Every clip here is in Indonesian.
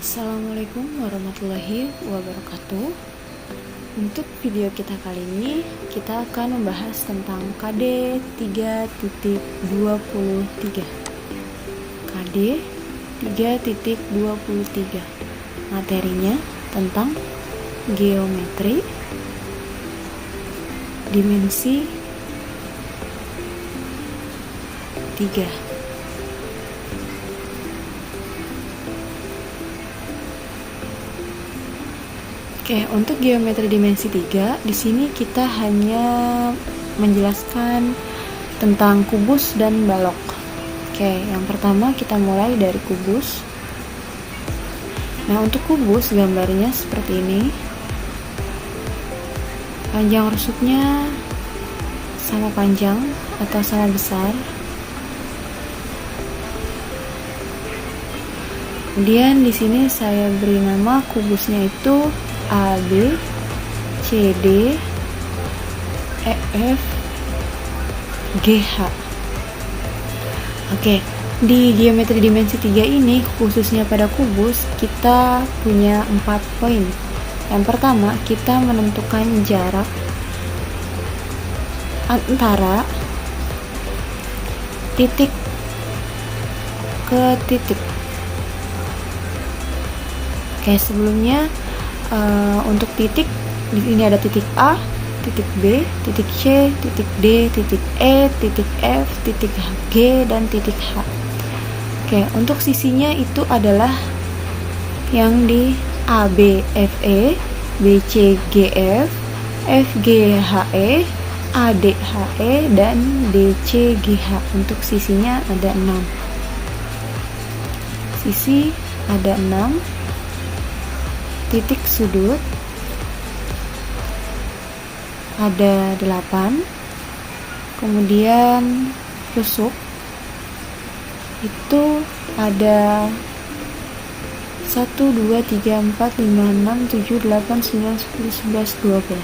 Assalamualaikum warahmatullahi wabarakatuh. Untuk video kita kali ini, kita akan membahas tentang KD 3.23. KD 3.23. Materinya tentang geometri, dimensi 3. Oke, untuk geometri dimensi 3, di sini kita hanya menjelaskan tentang kubus dan balok. Oke, yang pertama kita mulai dari kubus. Nah, untuk kubus gambarnya seperti ini. Panjang rusuknya sama panjang atau sama besar. Kemudian di sini saya beri nama kubusnya itu A, B, C, D, E, F, G, H. Oke, di geometri dimensi 3 ini, khususnya pada kubus, kita punya 4 poin. Yang pertama, kita menentukan jarak antara titik ke titik. Oke, sebelumnya untuk titik, di sini ada titik A, titik B, titik C, titik D, titik E, titik F, titik G, dan titik H. Oke, untuk sisinya itu adalah yang di A, B, F, E, B, C, G, F, F, G, H, E, A, D, H, E, dan D, C, G, H. Untuk sisinya ada 6. Sisi ada 6. Titik sudut ada 8. Kemudian rusuk itu ada 1, 2, 3, 4, 5, 6, 7, 8, 9, 10, 11, 12.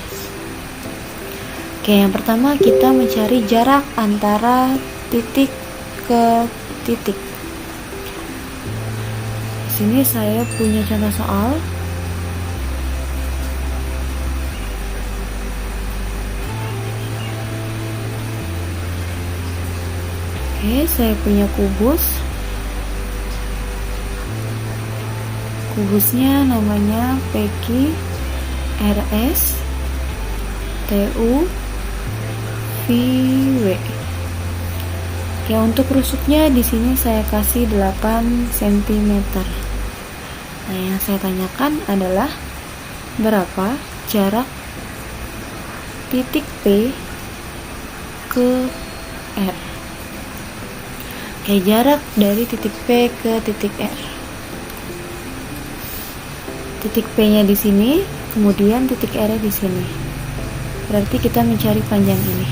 Oke, yang pertama kita mencari jarak antara titik ke titik. Di sini saya punya contoh soal. Oke, saya punya kubus. Kubusnya namanya PQ RS TU VW. Oke, untuk rusuknya di sini saya kasih 8 cm. Nah, yang saya tanyakan adalah berapa jarak titik P ke R. Oke, jarak dari titik P ke titik R. Titik P-nya di sini, kemudian titik R-nya di sini. Berarti kita mencari panjang ini.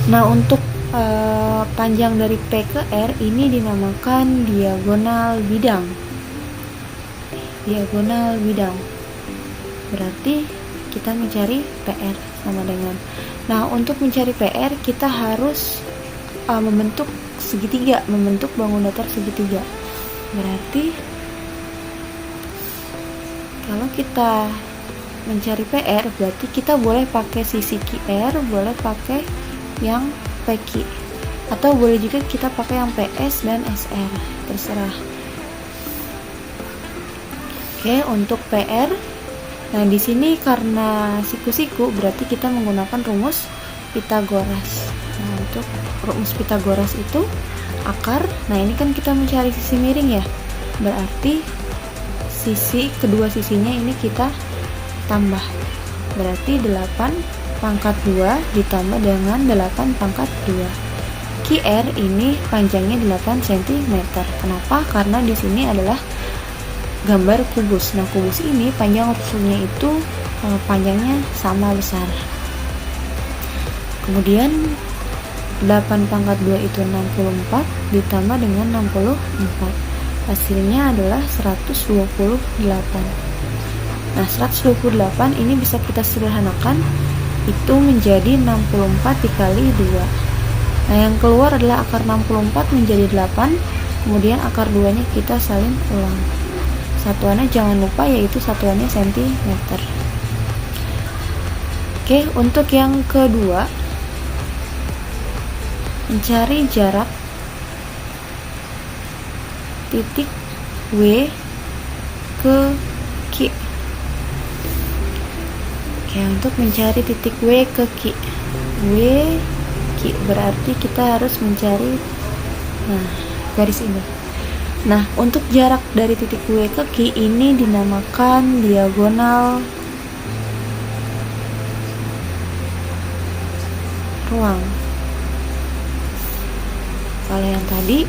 Nah, untuk panjang dari P ke R ini dinamakan diagonal bidang. Diagonal bidang. Berarti kita mencari PR sama dengan. Nah, untuk mencari PR kita harus membentuk segitiga, membentuk bangun datar segitiga. Berarti kalau kita mencari PR, berarti kita boleh pakai sisi QR, boleh pakai yang PQ, atau boleh juga kita pakai yang PS dan SR, terserah. Oke, untuk PR, nah di sini karena siku-siku berarti kita menggunakan rumus Pitagoras. Nah, untuk rumus Pitagoras itu akar. Nah, ini kan kita mencari sisi miring ya. Berarti kedua sisinya ini kita tambah. Berarti 8 pangkat 2 ditambah dengan 8 pangkat 2. QR ini panjangnya 8 cm. Kenapa? Karena di sini adalah gambar kubus. Nah, kubus ini panjang rusuknya itu panjangnya sama besar. Kemudian 8 pangkat 2 itu 64 ditambah dengan 64. Hasilnya adalah 128. Nah, 128 ini bisa kita sederhanakan itu menjadi 64 dikali 2. Nah, yang keluar adalah akar 64 menjadi 8 kemudian akar 2 nya kita salin ulang. Satuannya jangan lupa yaitu satuannya sentimeter. Oke, untuk yang kedua, mencari jarak titik W ke Q. Oke, untuk mencari titik W ke Q, berarti kita harus mencari garis ini. Nah, untuk jarak dari titik W ke Q ini dinamakan diagonal ruang. Kalau yang tadi,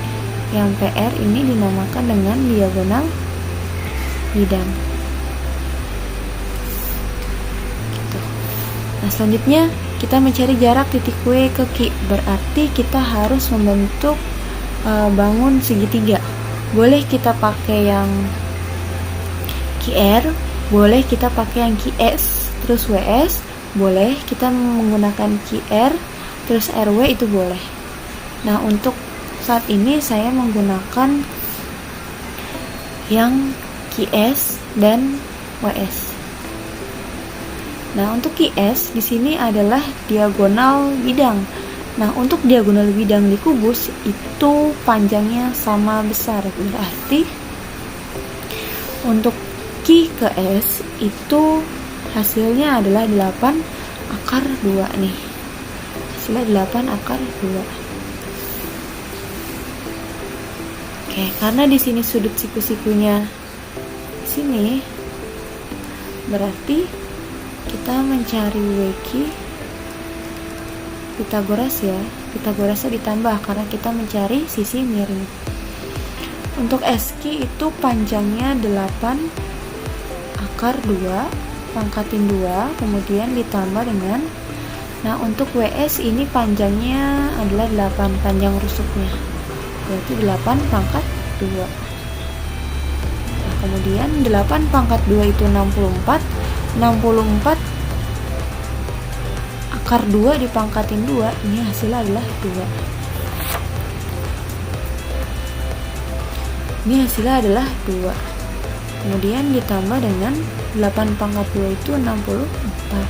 yang PR ini dinamakan dengan diagonal bidang. Gitu. Nah, selanjutnya kita mencari jarak titik W ke Q, berarti kita harus membentuk bangun segitiga. Boleh kita pakai yang QR, boleh kita pakai yang QS terus WS, boleh kita menggunakan QR terus RW, itu boleh. Nah, untuk saat ini saya menggunakan yang QS dan WS. Nah, untuk QS di sini adalah diagonal bidang. Nah, untuk diagonal bidang di kubus itu panjangnya sama besar, berarti untuk Q ke S itu hasilnya adalah 8 akar 2 nih. Hasilnya 8 akar 2. Oke, karena di sini sudut siku-sikunya sini, berarti kita mencari WQ Pitagoras ya. Pitagorasnya ditambah karena kita mencari sisi miring. Untuk SQ itu panjangnya 8 akar 2, pangkatin 2, kemudian ditambah dengan, nah untuk WS ini panjangnya adalah 8, panjang rusuknya, berarti 8 pangkat 2. Nah, kemudian 8 pangkat 2 itu 64 akar 2 dipangkatin 2, ini hasilnya adalah 2. Ini hasilnya adalah 2. Kemudian ditambah dengan 8 pangkat 2 itu 64. Nah,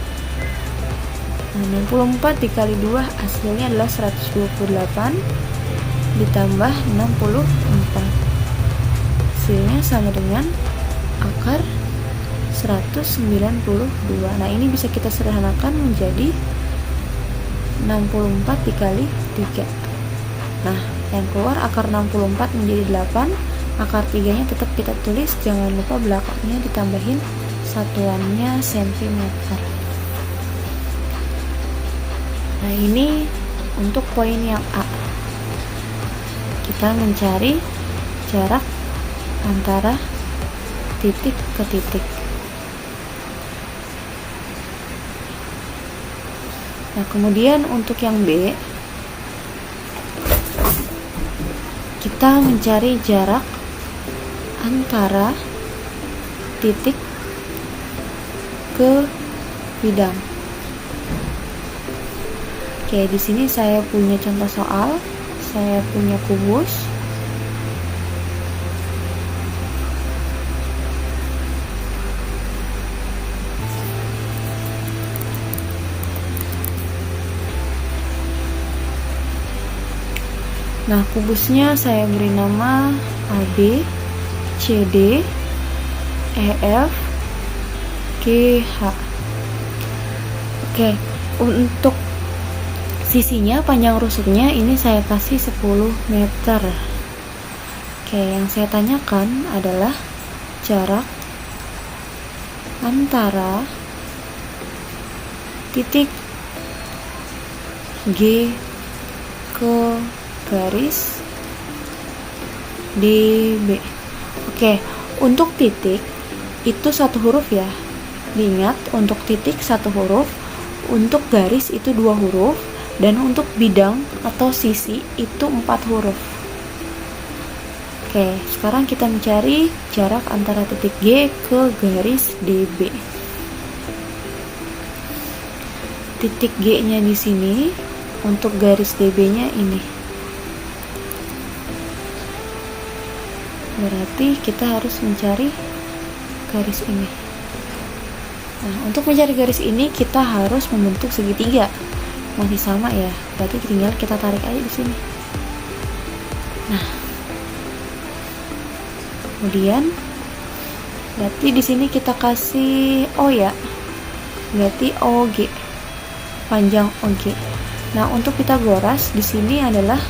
64 dikali 2 hasilnya adalah 128 ditambah 64. Hasilnya sama dengan akar 192. Nah, ini bisa kita sederhanakan menjadi 64 dikali 3. Nah, yang keluar akar 64 menjadi 8. Akar 3-nya tetap kita tulis, jangan lupa belakangnya ditambahin satuannya sentimeter. Nah, ini untuk poin yang A. Kita mencari jarak antara titik ke titik. Nah, kemudian untuk yang B, kita mencari jarak antara titik ke bidang. Oke, di sini saya punya contoh soal, saya punya kubus. Nah, kubusnya saya beri nama AB, CD, EF, GH. Oke, untuk sisinya, panjang rusuknya ini saya kasih 10 meter. Oke, yang saya tanyakan adalah jarak antara titik G ke garis DB. Oke, untuk titik itu satu huruf ya. Diingat, untuk titik satu huruf, untuk garis itu 2 huruf, dan untuk bidang atau sisi itu 4 huruf. Oke, sekarang kita mencari jarak antara titik G ke garis DB. Titik G-nya di sini, untuk garis DB-nya ini. berarti kita harus mencari garis ini. Nah, untuk mencari garis ini kita harus membentuk segitiga. Masih sama ya, berarti tinggal kita tarik aja di sini. Nah, kemudian berarti di sini kita kasih O ya, berarti OG, panjang OG. Nah, untuk Pitagoras di sini adalah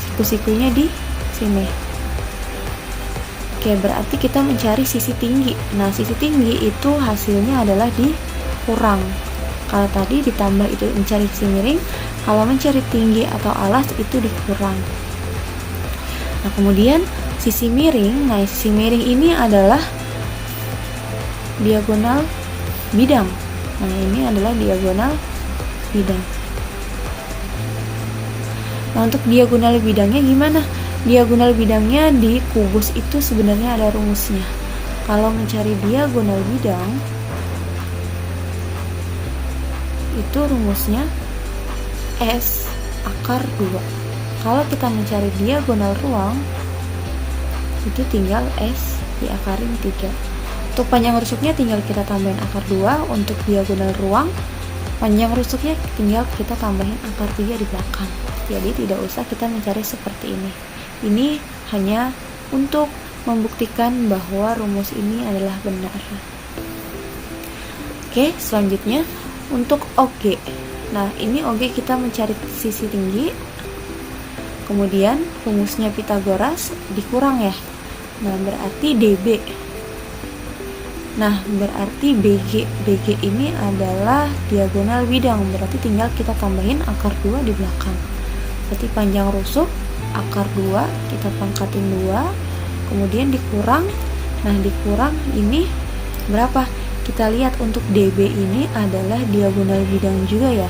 siku-sikunya di sini. Oke, berarti kita mencari sisi tinggi. Nah, sisi tinggi itu hasilnya adalah dikurang. Kalau tadi ditambah itu mencari sisi miring, kalau mencari tinggi atau alas itu dikurang. Nah, kemudian sisi miring. Nah, sisi miring ini adalah diagonal bidang. Nah, ini adalah diagonal bidang. Nah, untuk diagonal bidangnya gimana? Diagonal bidangnya di kubus itu sebenarnya ada rumusnya. Kalau mencari diagonal bidang itu rumusnya S akar 2. Kalau kita mencari diagonal ruang itu tinggal S diakarin 3. Untuk panjang rusuknya tinggal kita tambahin akar 2. Untuk diagonal ruang panjang rusuknya tinggal kita tambahin akar 3 di belakang. Jadi tidak usah kita mencari seperti ini. Ini hanya untuk membuktikan bahwa rumus ini adalah benar. Oke, selanjutnya untuk OG. Nah, ini OG kita mencari sisi tinggi. Kemudian rumusnya Pitagoras dikurang ya. Nah, berarti DB. Nah, berarti BG ini adalah diagonal bidang. Berarti tinggal kita tambahin akar 2 di belakang. Berarti panjang rusuk akar 2 kita pangkatin 2, kemudian dikurang. Nah, dikurang ini berapa? Kita lihat untuk DB ini adalah diagonal bidang juga ya.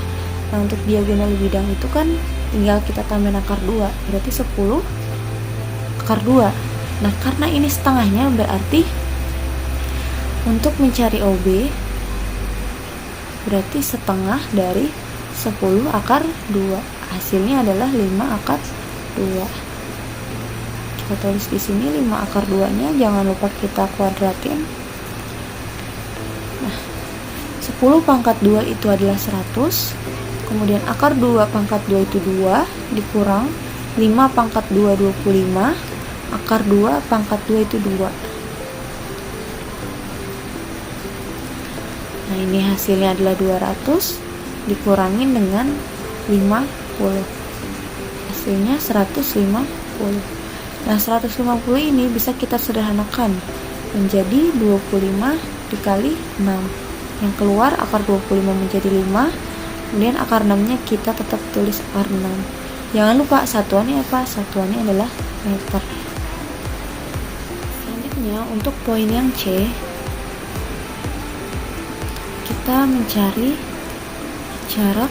Nah, untuk diagonal bidang itu kan tinggal kita tambahin akar 2, berarti 10 akar 2. Nah, karena ini setengahnya berarti untuk mencari OB berarti setengah dari 10 akar 2. Hasilnya adalah 5 akar 2. Kita tulis di sini 5 akar 2-nya, jangan lupa kita kuadratin. Nah, 10 pangkat 2 itu adalah 100. Kemudian akar 2 pangkat 2 itu 2, dikurang 5 pangkat 2 25. Akar 2 pangkat 2 itu 2. Nah, ini hasilnya adalah 200 dikurangin dengan 50. Hasilnya 150. Nah, 150 ini bisa kita sederhanakan menjadi 25 dikali 6. Yang keluar akar 25 menjadi 5. Kemudian akar 6-nya kita tetap tulis akar 6. Jangan lupa satuannya apa? Satuannya adalah meter. Selanjutnya untuk poin yang C, kita mencari jarak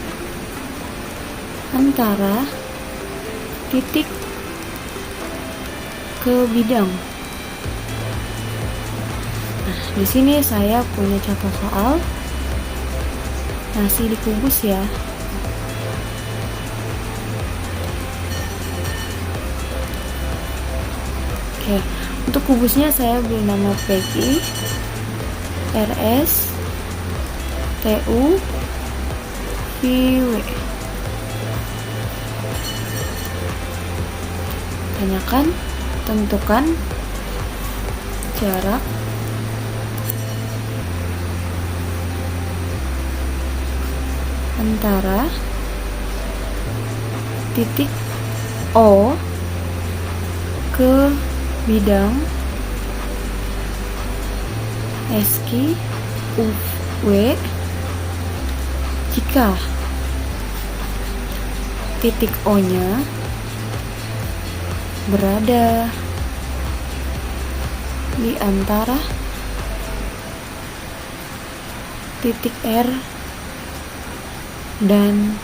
antara titik ke bidang. Nah, di sini saya punya contoh soal nasi dikubus ya. Oke, untuk kubusnya saya beri nama PG, RS, TU, VW. Tanyakan, tentukan jarak antara titik O ke bidang SQ UV jika titik O-nya berada di antara titik R dan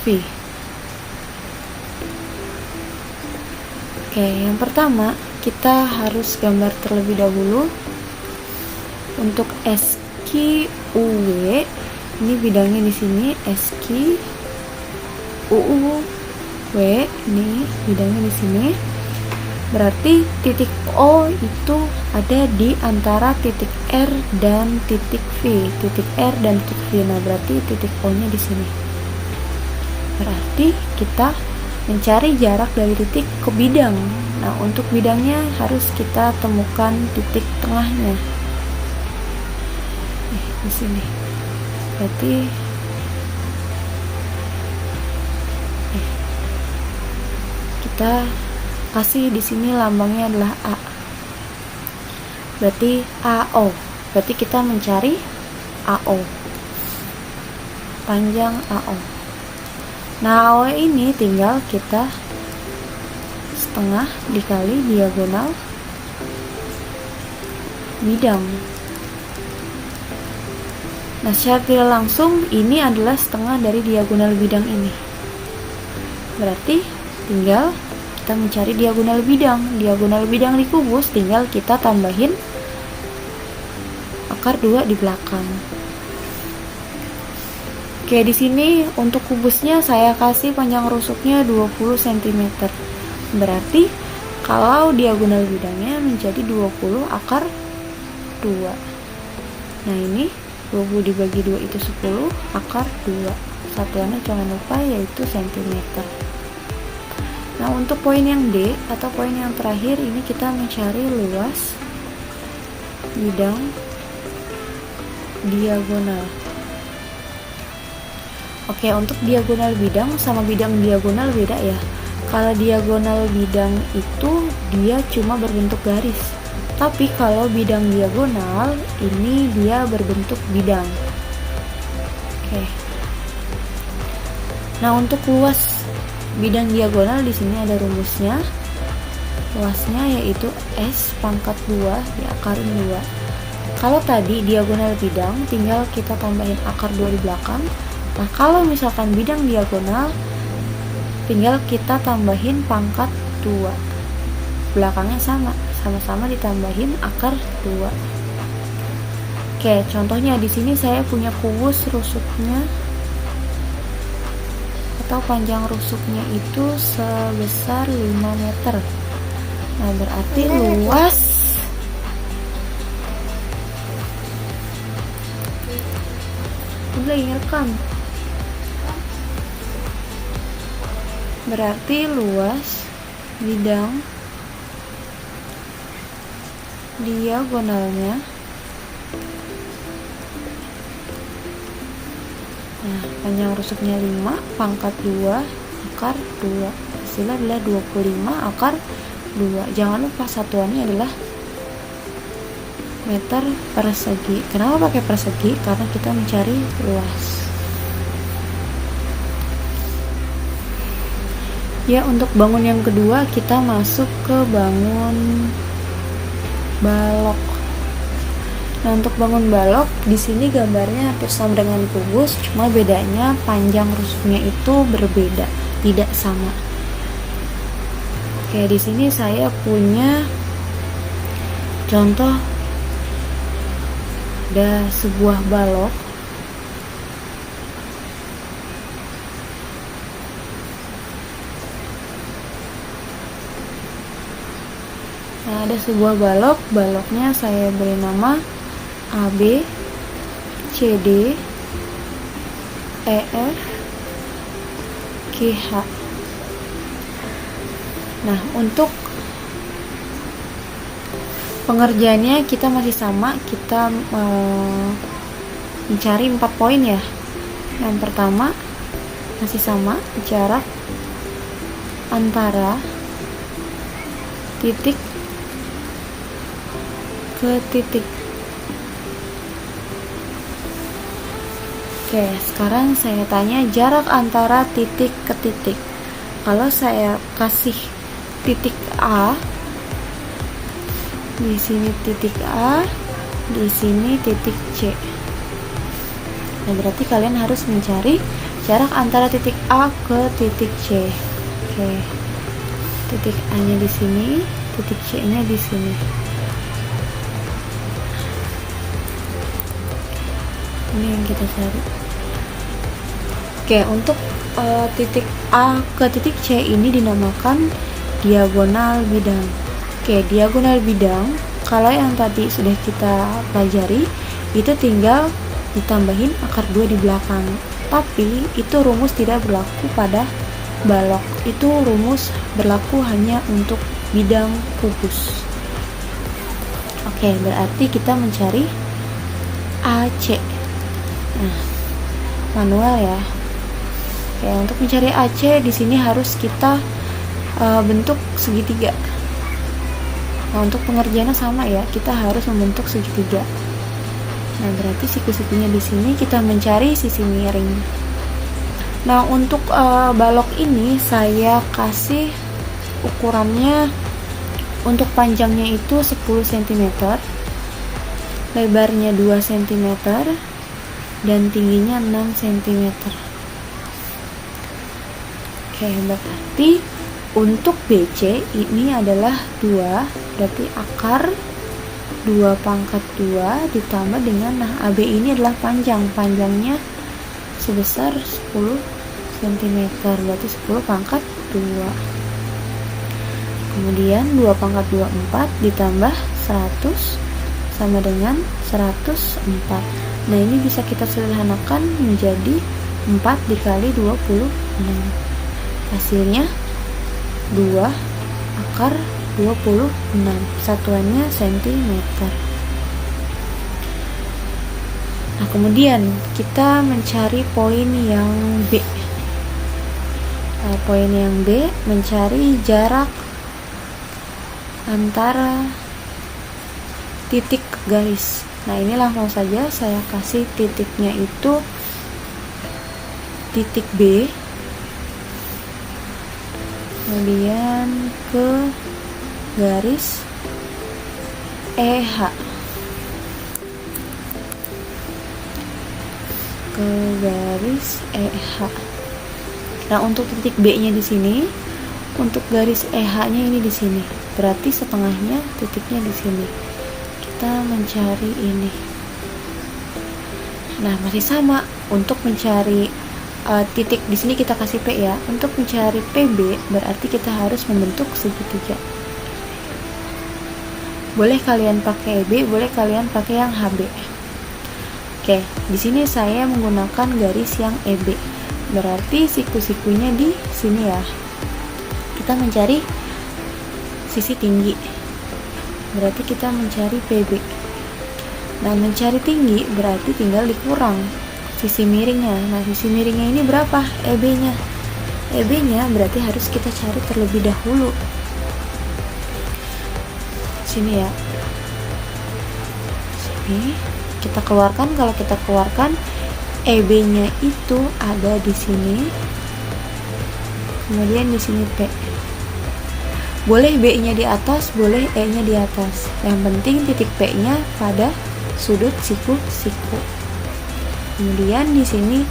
V. Oke, yang pertama kita harus gambar terlebih dahulu. Untuk SQUW ini bidangnya di sini, SQUW ini bidangnya di sini. Berarti titik O itu ada di antara titik R dan titik V. Titik R dan titik V. Nah, berarti titik O-nya di sini. Berarti kita mencari jarak dari titik ke bidang. Nah, untuk bidangnya harus kita temukan titik tengahnya. Di sini. Berarti kita kasih di sini lambangnya adalah A. Berarti AO. Berarti kita mencari AO. Panjang AO. Nah, AO ini tinggal kita setengah dikali diagonal bidang. Nah, secara tidak langsung ini adalah setengah dari diagonal bidang ini. Berarti tinggal kita mencari diagonal bidang. Diagonal bidang di kubus tinggal kita tambahin akar 2 di belakang. Oke, di sini untuk kubusnya saya kasih panjang rusuknya 20 cm. Berarti kalau diagonal bidangnya menjadi 20 akar 2. Nah, ini 20 dibagi 2 itu 10 akar 2. Satuannya jangan lupa yaitu cm. Nah, untuk poin yang D atau poin yang terakhir ini kita mencari luas bidang diagonal. Oke, untuk diagonal bidang sama bidang diagonal beda ya. Kalau diagonal bidang itu dia cuma berbentuk garis. Tapi kalau bidang diagonal ini dia berbentuk bidang. Oke. Nah, untuk luas bidang diagonal di sini ada rumusnya. Luasnya yaitu S pangkat 2 diakarin 2. Kalau tadi diagonal bidang tinggal kita tambahin akar 2 di belakang. Nah, kalau misalkan bidang diagonal tinggal kita tambahin pangkat 2. Belakangnya sama-sama ditambahin akar 2. Oke, contohnya di sini saya punya kubus rusuknya atau panjang rusuknya itu sebesar 5 meter. Nah, berarti luas udah rekam. Berarti luas bidang diagonalnya, nah, panjang rusuknya 5 pangkat 2 akar 2. Hasilnya adalah 25 akar 2. Jangan lupa satuannya adalah meter persegi. Kenapa pakai persegi? Karena kita mencari luas. Ya, untuk bangun yang kedua kita masuk ke bangun balok. Nah, untuk bangun balok di sini gambarnya hampir sama dengan kubus, cuma bedanya panjang rusuknya itu berbeda, tidak sama. Oke, di sini saya punya contoh ada sebuah balok. Nah, ada sebuah balok, baloknya saya beri nama AB, CD, EF, GH. Nah, untuk pengerjaannya kita masih sama, kita mencari 4 poin ya. Yang pertama masih sama, jarak antara titik ke titik. Oke, sekarang saya tanya jarak antara titik ke titik. Kalau saya kasih titik A, di sini titik A, di sini titik C. Nah, berarti kalian harus mencari jarak antara titik A ke titik C. Oke. Titik A-nya di sini, titik C-nya di sini. Ini yang kita cari. Oke, untuk titik A ke titik C ini dinamakan diagonal bidang. Oke, diagonal bidang, kalau yang tadi sudah kita pelajari, itu tinggal ditambahin akar 2 di belakang. Tapi itu rumus tidak berlaku pada balok. Itu rumus berlaku hanya untuk bidang kubus. Oke, berarti kita mencari AC. Nah, manual ya. Oke, untuk mencari AC di sini harus kita bentuk segitiga. Nah, untuk pengerjaannya sama ya, kita harus membentuk segitiga. Nah, berarti siku-sikunya di sini kita mencari sisi miring. Nah, untuk balok ini saya kasih ukurannya, untuk panjangnya itu 10 cm, lebarnya 2 cm, dan tingginya 6 cm. Oke, berarti untuk BC ini adalah 2, berarti akar 2 pangkat 2 ditambah dengan, nah AB ini adalah panjangnya sebesar 10 cm, berarti 10 pangkat 2. Kemudian 2 pangkat 2 4 ditambah 100 sama dengan 104. Nah, ini bisa kita sederhanakan menjadi 4 dikali 26. Hasilnya 2 akar 26, satuannya cm. Nah, kemudian kita mencari poin yang B. Nah, poin yang B mencari jarak antara titik garis. Nah, ini langsung saja saya kasih titiknya itu titik B, kemudian ke garis EH, ke garis EH. Nah, untuk titik B-nya di sini, untuk garis EH-nya ini di sini, berarti setengahnya titiknya di sini. Kita mencari ini. Nah, masih sama untuk mencari titik di sini kita kasih P ya. Untuk mencari PB berarti kita harus membentuk segitiga. Boleh kalian pakai EB, boleh kalian pakai yang HB. Oke, di sini saya menggunakan garis yang EB. Berarti siku-sikunya di sini ya. Kita mencari sisi tinggi. Berarti kita mencari PB. Nah, mencari tinggi berarti tinggal dikurang sisi miringnya. Nah, sisi miringnya ini berapa? EB-nya. EB-nya berarti harus kita cari terlebih dahulu. Sini ya. Sini kita keluarkan. Kalau kita keluarkan, EB-nya itu ada di sini. Kemudian di sini P. Boleh B-nya di atas, boleh E-nya di atas. Yang penting titik P-nya pada sudut siku-siku. Kemudian di sini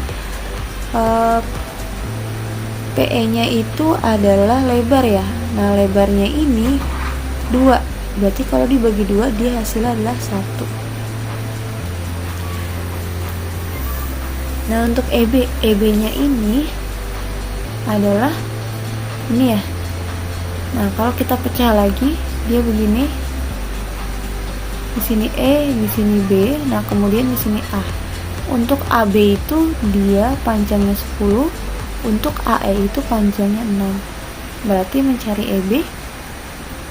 PE-nya itu adalah lebar ya. Nah, lebarnya ini 2. Berarti kalau dibagi 2 dia hasilnya adalah 1. Nah, untuk EB-nya ini adalah ini ya. Nah, kalau kita pecah lagi dia begini. Di sini E, di sini B, nah kemudian di sini A. Untuk AB itu dia panjangnya 10, untuk AE itu panjangnya 6. Berarti mencari EB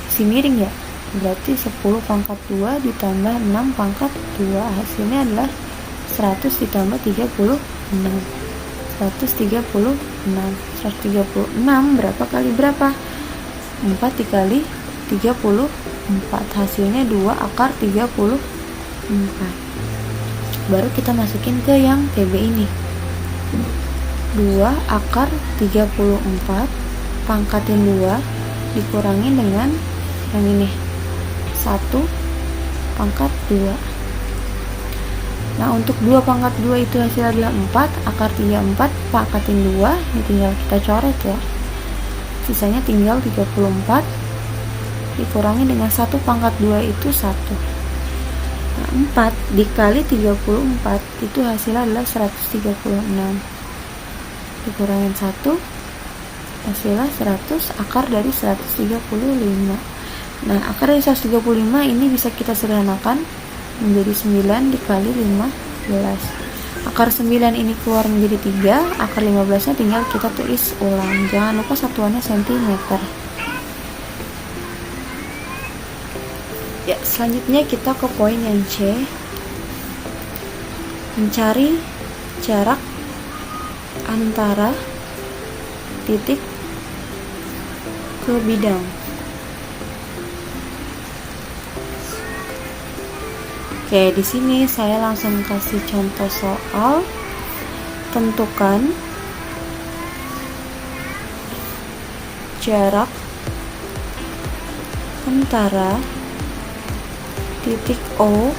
sisi miring ya. Berarti 10 pangkat 2 ditambah 6 pangkat 2. Hasilnya adalah 100 ditambah 36. 136. 136 berapa kali berapa? 4 dikali 34. Hasilnya 2 akar 34. Baru kita masukin ke yang PB ini. 2 akar 34 pangkatin 2 dikurangin dengan yang ini 1 pangkat 2. Nah, untuk 2 pangkat 2 itu hasil adalah 4 akar 34 pangkatin 2. Ini tinggal kita coret ya. Sisanya tinggal 34 dikurangi dengan 1 pangkat 2 itu 1. Nah, 4 dikali 34 itu hasilnya adalah 136. Dikurangin 1 hasilnya 100 akar dari 135. Nah, akar dari 135 ini bisa kita sederhanakan menjadi 9 dikali 15. Akar 9 ini keluar menjadi 3, akar 15 nya tinggal kita tulis ulang. Jangan lupa satuannya cm. Ya, selanjutnya kita ke poin yang C. Mencari jarak antara titik ke bidang. Oke, di sini saya langsung kasih contoh soal. Tentukan jarak antara titik O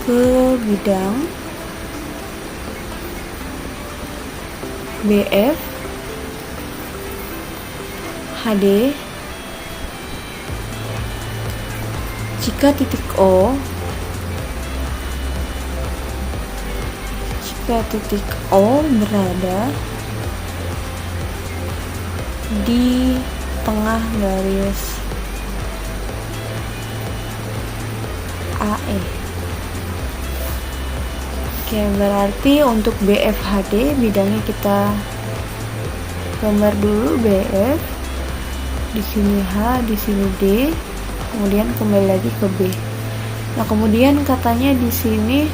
ke bidang BF HD jika titik O berada di tengah garis AE. Oke, berarti untuk BFHD bidangnya kita gambar dulu. BF, di sini H, di sini D, kemudian kembali lagi ke B. Nah, kemudian katanya di sini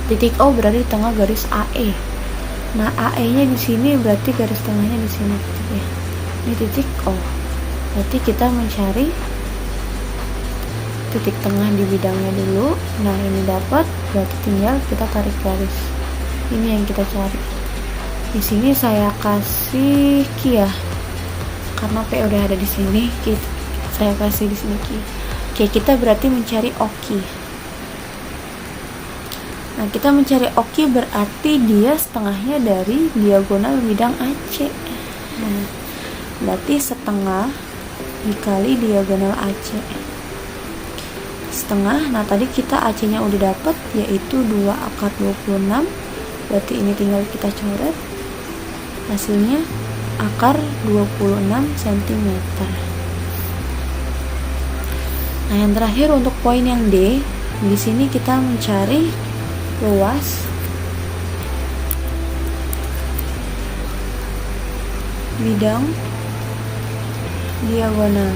titik O berada di tengah garis AE. Nah, AE-nya di sini berarti garis tengahnya di sini ya. Ini titik O. Berarti kita mencari titik tengah di bidangnya dulu. Nah, ini dapat, berarti tinggal kita tarik garis. Ini yang kita cari. Di sini saya kasih Q ya, karena P udah ada di sini. Saya kasih di sini Q. Oke, kita berarti mencari OQ. Nah, kita mencari OQ berarti dia setengahnya dari diagonal bidang AC. Nah, berarti setengah dikali diagonal AC. Setengah. Nah, tadi kita AC nya udah dapat, yaitu 2 akar 26. Berarti ini tinggal kita coret. Hasilnya akar 26 cm. Nah, yang terakhir untuk poin yang D, di sini kita mencari luas bidang diagonal.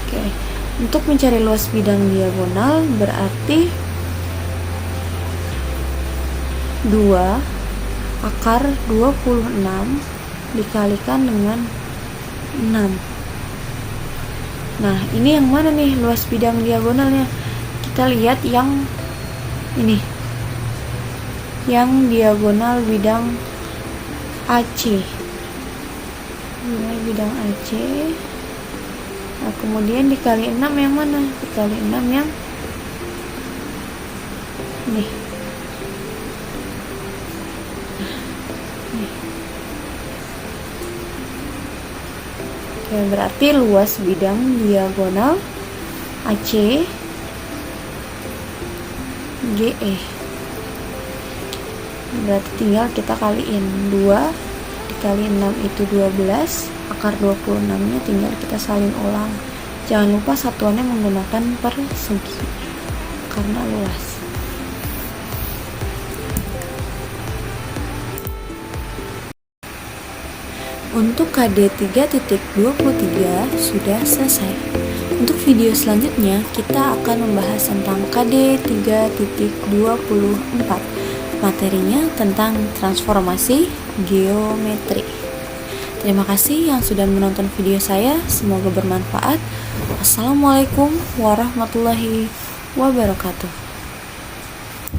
Oke, untuk mencari luas bidang diagonal berarti 2 akar 26 dikalikan dengan 6. Nah, ini yang mana nih luas bidang diagonalnya? Kita lihat yang ini, yang diagonal bidang AC. Ini bidang AC. Nah, kemudian dikali 6 yang mana? Dikali 6 yang nih. Oke, berarti luas bidang diagonal AC GE. Berarti tinggal kita kaliin 2 dikali 6 itu 12, akar 26 nya tinggal kita salin ulang. Jangan lupa satuannya menggunakan persegi karena luas. Untuk KD 3.23 sudah selesai. Untuk video selanjutnya kita akan membahas tentang KD 3.24. Materinya tentang transformasi geometri. Terima kasih yang sudah menonton video saya, semoga bermanfaat. Wassalamualaikum warahmatullahi wabarakatuh.